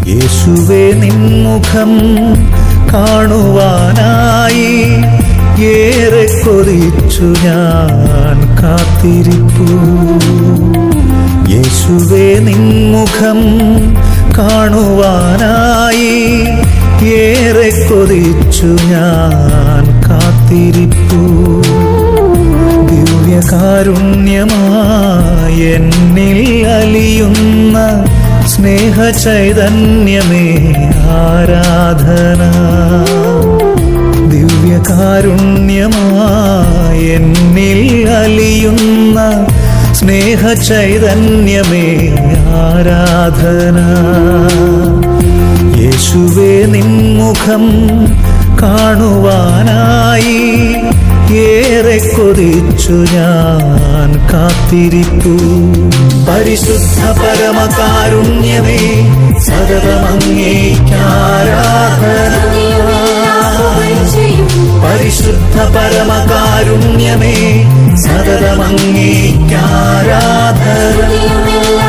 യേശുവേ നിൻമുഖം കാണുവാനായി ഏറെ കൊതിച്ചു ഞാൻ കാത്തിരിപ്പു. യേശുവേ നിൻമുഖം കാണുവാനായി ഏറെ കൊതിച്ചു ഞാൻ കാത്തിരിപ്പു. ദിവ്യകാരുണ്യമായി എന്നിൽ അലിയുന്ന സ്നേഹചൈതന്യമേ ആരാധന. ദിവ്യകാരുണ്യമായി എന്നിൽ അലിയുന്ന സ്നേഹചൈതന്യമേ ആരാധന. യേശുവേ നിൻമുഖം കാണുവാനായി ഏറെ കൊതിച്ചു ഞാൻ കാത്തിരിപ്പു. പരിശുദ്ധ പരമകാരുണ്യമേ സദതമങ്ങേയ്ക്കാരാധന. പരിശുദ്ധ പരമകാരുണ്യമേ സദതമങ്ങേയ്ക്കാരാധന.